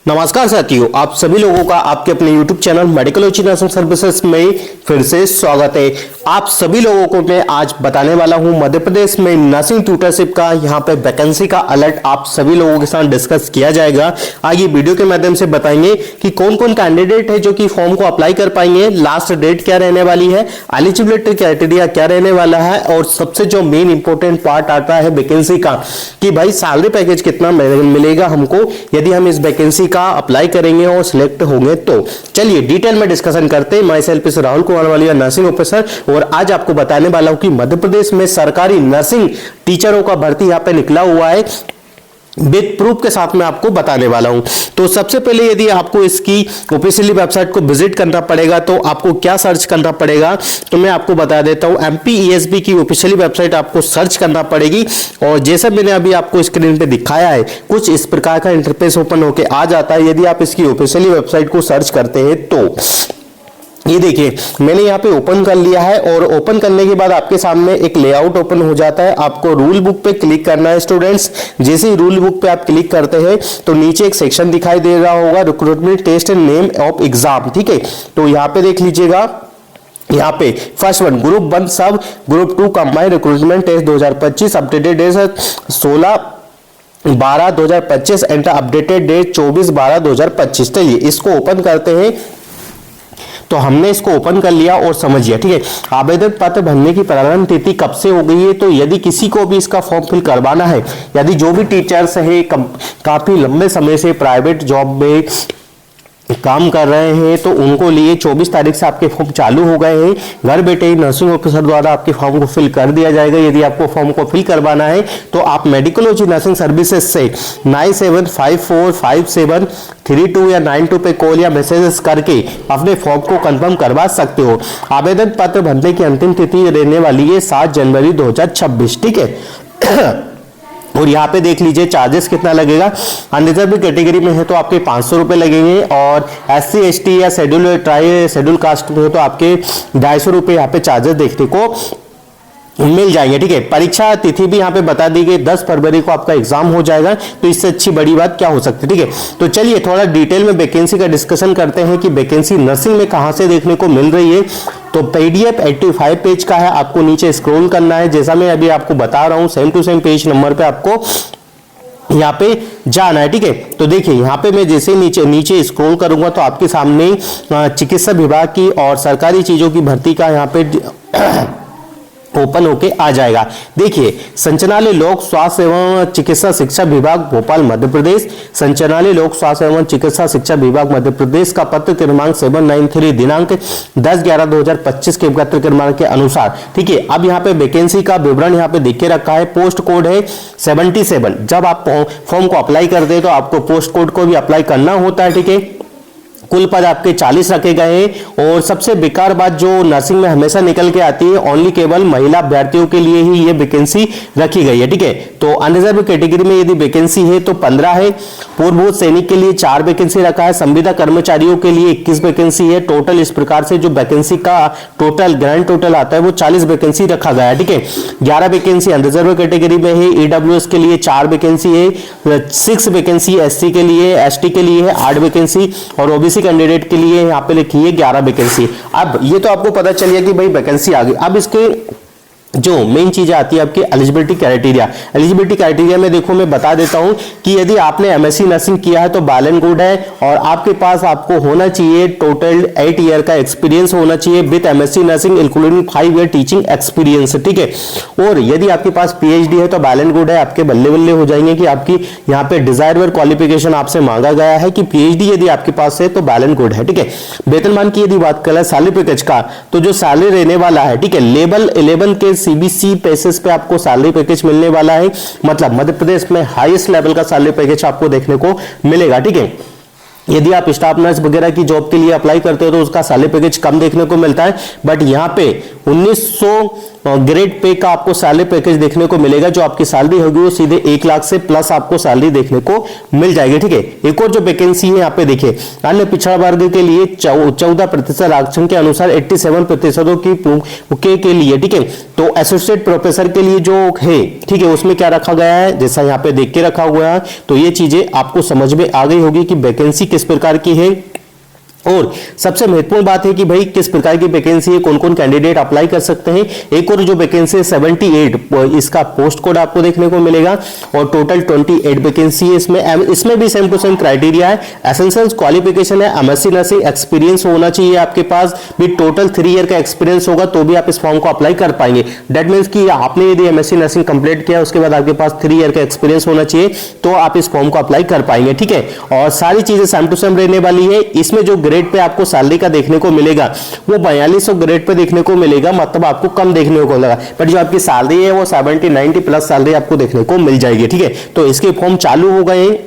नमस्कार साथियों, आप सभी लोगों का आपके अपने YouTube channel medical nursing services में फिर से स्वागत है। आप सभी लोगों को मैं आज बताने वाला हूं मध्य प्रदेश में नर्सिंग ट्यूटरशिप का यहां पे वैकेंसी का अलर्ट आप सभी लोगों के साथ डिस्कस किया जाएगा। आगे वीडियो के माध्यम से बताएंगे कि कौन कौन कैंडिडेट है जो कि फॉर्म को अप्लाई कर पाएंगे, लास्ट डेट क्या रहने वाली है, एलिजिबिलिटी क्राइटेरिया क्या रहने वाला है और सबसे जो मेन इंपॉर्टेंट पार्ट आता है वैकेंसी का कि भाई सैलरी पैकेज कितना मिलेगा हमको यदि हम इस वैकेंसी अप्लाई करेंगे और सिलेक्ट होंगे। तो चलिए डिटेल में डिस्कशन करते हैं। मैं सेल्फ से राहुल कुमार वालिया, नर्सिंग ऑफिसर, और आज आपको बताने वाला हूं कि मध्य प्रदेश में सरकारी नर्सिंग टीचरों का भर्ती यहां पे निकला हुआ है, विद प्रूफ के साथ में आपको बताने वाला हूं। तो सबसे पहले यदि आपको इसकी ऑफिशियली वेबसाइट को विजिट करना पड़ेगा तो आपको क्या सर्च करना पड़ेगा, तो मैं आपको बता देता हूं। MPESB की ऑफिशियली वेबसाइट आपको सर्च करना पड़ेगी और जैसा मैंने अभी आपको स्क्रीन पे दिखाया है कुछ इस प्रकार का इंटरफेस ओपन होके आ जाता है। यदि आप इसकी ऑफिशियली वेबसाइट को सर्च करते हैं तो ये देखिए मैंने यहाँ पे ओपन कर लिया है और ओपन करने के बाद आपके सामने एक लेआउट ओपन हो जाता है। आपको रूल बुक पे क्लिक करना है स्टूडेंट्स। जैसे ही रूल बुक पे आप क्लिक करते हैं तो नीचे एक सेक्शन दिखाई दे रहा होगा, recruitment test and name of exam, ठीक है। तो यहाँ पे देख लीजिएगा, यहाँ पे फर्स्ट वन ग्रुप 1 सब, group 2 combined recruitment test 2025, updated date 16/12/2025 and updated date 24/12/2025। चलिए इसको ओपन करते हैं। तो हमने इसको ओपन कर लिया और समझिए, ठीक है। आवेदन पत्र भरने की प्रारंभ तिथि कब से हो गई है, तो यदि किसी को भी इसका फॉर्म फिल करवाना है, यदि जो भी टीचर्स है काफी लंबे समय से प्राइवेट जॉब में काम कर रहे हैं तो उनको लिए 24 तारीख से आपके फॉर्म चालू हो गए हैं। घर बैठे ही नर्सिंग ऑफिसर द्वारा आपके फॉर्म को फिल कर दिया जाएगा। यदि आपको फॉर्म को फिल करवाना है तो आप मेडिकल नर्सिंग सर्विसेज से 97545732 या 92 पे कॉल या मैसेजेस करके अपने फॉर्म को कंफर्म करवा सकते हो। आवेदन पत्र भरने की अंतिम तिथि रहने वाली है 7 जनवरी 2026, ठीक है। और यहाँ पे देख लीजिए चार्जेस कितना लगेगा। अनरिजर्व कैटेगरी में है तो आपके 500 रुपए लगेंगे और SC ST या शेड्यूल कास्ट में है तो आपके 250 रुपए यहाँ पे चार्जेस देखने को मिल जाएंगे, ठीक है। परीक्षा तिथि भी यहाँ पे बता दी गई, 10 फरवरी को आपका एग्जाम हो जाएगा। तो इससे अच्छी बड़ी बात क्या हो सकती है, ठीक है। तो चलिए थोड़ा डिटेल में वैकेंसी का डिस्कशन करते हैं कि वैकेंसी नर्सिंग में कहां से देखने को मिल रही है। तो PDF 85 पेज का है, आपको नीचे स्क्रॉल करना है। जैसा मैं अभी आपको बता रहा हूं same to same page number पे आपको यहाँ पे जाना है, ठीक है। तो देखिए यहाँ पे मैं जैसे नीचे स्क्रॉल करूंगा तो आपके सामने चिकित्सा विभाग की और सरकारी चीजों की भर्ती का यहाँ पे ओपन होके आ जाएगा। देखिए संचालनालय लोक स्वास्थ्य एवं चिकित्सा शिक्षा विभाग भोपाल मध्य प्रदेश, संचालनालय लोक स्वास्थ्य एवं चिकित्सा शिक्षा विभाग मध्य प्रदेश का पत्र क्रमांक 793 दिनांक 10/11/2025 के पत्र क्रमांक के अनुसार, ठीक है। अब यहाँ पे वैकेंसी का विवरण यहाँ पे देख के रखा है। पोस्ट कोड है 77। जब आप फॉर्म को अप्लाई करते हैं तो आपको पोस्ट कोड को भी अप्लाई करना होता है, ठीक है। कुल पद आपके 40 रखे गए हैं। और सबसे बेकार बात जो नर्सिंग में हमेशा निकल के आती है, ओनली केवल महिला अभ्यर्थियों के लिए ही ये वैकेंसी रखी गई है, ठीक है। तो अनरिजर्व कैटेगरी में यदि वैकेंसी है तो 15 है। पूर्वभूत सैनिक के लिए 4 वैकेंसी रखा है। संविदा कर्मचारियों के लिए 21 वैकेंसी है। टोटल इस प्रकार से जो वैकेंसी का टोटल ग्रैंड टोटल आता है वो 40 वैकेंसी रखा गया है, ठीक है। 11 वैकेंसी अनरिजर्व कैटेगरी में है। EWS के लिए 4 वैकेंसी है। 6 वैकेंसी SC के लिए, ST के लिए है 8 वैकेंसी और OBC कैंडिडेट के लिए यहाँ पे लिखी है 11 वैकेंसी। अब ये तो आपको पता चल गया कि भाई वैकेंसी आ गई। अब इसके जो मेन चीज आती है आपके एलिजिबिलिटी क्राइटेरिया। एलिजिबिलिटी क्राइटेरिया में देखो मैं बता देता हूं कि यदि आपने MSc नर्सिंग किया है तो वेल एंड गुड है और आपके पास आपको होना चाहिए टोटल 8 ईयर का एक्सपीरियंस होना चाहिए with MSc nursing including 5 year teaching experience, ठीक है। और यदि आपके पास PhD है तो वेल एंड गुड है, आपके बल्ले बल्ले हो जाएंगे कि आपकी यहाँ पे डिजायरेबल क्वालिफिकेशन आपसे मांगा गया है कि PhD यदि आपके पास है तो वेल एंड गुड है, ठीक है। वेतनमान की यदि बात करें सैलरी पैकेज का तो जो सैलरी रहने वाला है, ठीक है, लेवल 11 के CBC बेसिस पे आपको सैलरी पैकेज मिलने वाला है। मतलब मध्य प्रदेश में हाईएस्ट लेवल का सैलरी पैकेज आपको देखने को मिलेगा, ठीक है। यदि आप स्टाफ नर्स वगैरह की जॉब के लिए अप्लाई करते हो तो उसका सैलरी पैकेज कम देखने को मिलता है। बट यहाँ पे ग्रेड पे का आपको सैलरी पैकेज देखने को मिलेगा। जो आपकी सैलरी होगी वो सीधे 1 लाख से प्लस आपको सैलरी देखने को मिल जाएगी, ठीक है। एक और जो वैकेंसी है यहाँ पे देखिए, अन्य पिछड़ा वर्ग के लिए 14% आरक्षण के अनुसार 87% के लिए, ठीक है। तो एसोसिएट प्रोफेसर के लिए जो है, ठीक है, उसमें क्या रखा गया है, जैसा यहाँ पे देख के रखा हुआ है। तो ये चीजें आपको समझ में आ गई होगी कि वैकेंसी किस प्रकार की है। और सबसे महत्वपूर्ण बात है कि भाई किस प्रकार की वैकेंसी है, कौन कौन कैंडिडेट अप्लाई कर सकते हैं। एक और जो वैकेंसी है 78, इसका पोस्ट कोड आपको देखने को मिलेगा और टोटल 28 वैकेंसी है इसमें भी सेम टू सेम क्राइटेरिया है। एसेंशियल क्वालिफिकेशन है एमएससी नर्सिंग, एक्सपीरियंस होना चाहिए आपके पास भी, टोटल 3 ईयर का एक्सपीरियंस होगा तो भी आप इस फॉर्म को अप्लाई कर पाएंगे। दैट मीन्स कि आपने यदि एमएससी नर्सिंग कंप्लीट किया उसके बाद आपके पास 3 ईयर का एक्सपीरियंस होना चाहिए तो आप इस फॉर्म को अप्लाई कर पाएंगे, ठीक है। और सारी चीजें सेम टू सेम रहने वाली है। इसमें जो ग्रेड पे आपको सैलरी का देखने को मिलेगा वो 4200 ग्रेड पे देखने को मिलेगा, मतलब आपको कम देखने को लगा, बट जो आपकी सैलरी है वो 70-90 प्लस सैलरी आपको देखने को मिल जाएगी, ठीक है। तो इसके फॉर्म चालू हो गए।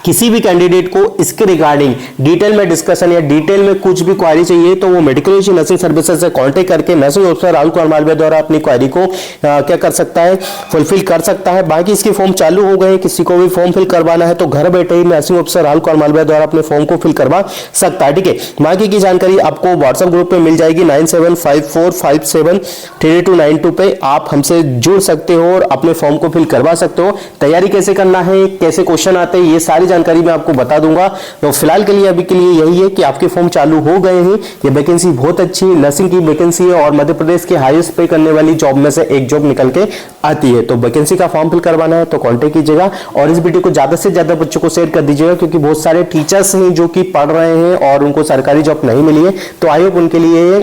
किसी भी कैंडिडेट को इसके रिगार्डिंग डिटेल में डिस्कशन या डिटेल में कुछ भी क्वारी चाहिए तो वो मेडिकल नर्सिंग सर्विसेज से कांटेक्ट करके नर्सिंग ऑफिसर राहुल कुमार मालवीय द्वारा अपनी क्वारी को क्या कर सकता है, फुलफिल कर सकता है। बाकी इसके फॉर्म चालू हो गए, किसी को भी फॉर्म फिल करवाना है तो घर बैठे ही नर्सिंग ऑफिसर राहुल कुमार मालवीय द्वारा अपने फॉर्म को फिल करवा सकता है, ठीक है। बाकी की जानकारी आपको व्हाट्सएप ग्रुप पे मिल जाएगी 9754573292 पे। आप हमसे जुड़ सकते हो और अपने फॉर्म को फिल करवा सकते हो। तैयारी कैसे करना है, कैसे क्वेश्चन आते हैं, ये सारी जानकारी मैं आपको बता दूंगा। तो फिलहाल के लिए अभी के लिए यही है कि आपके फॉर्म चालू हो गए हैं। ये वैकेंसी बहुत अच्छी नर्सिंग की वैकेंसी है और मध्य प्रदेश के हाईएस्ट पे करने वाली जॉब में से एक जॉब निकल के आती है। तो वैकेंसी का फॉर्म फिल करवाना है तो कांटेक्ट कीजिएगा और इस वीडियो को ज्यादा से ज्यादा बच्चों को शेयर कर दीजिएगा, क्योंकि बहुत सारे टीचर्स हैं जो कि पढ़ रहे हैं और उनको सरकारी जॉब नहीं मिली है। तो आई होप उनके लिए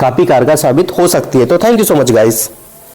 काफी कारगर साबित हो सकती है। तो thank you so much guys.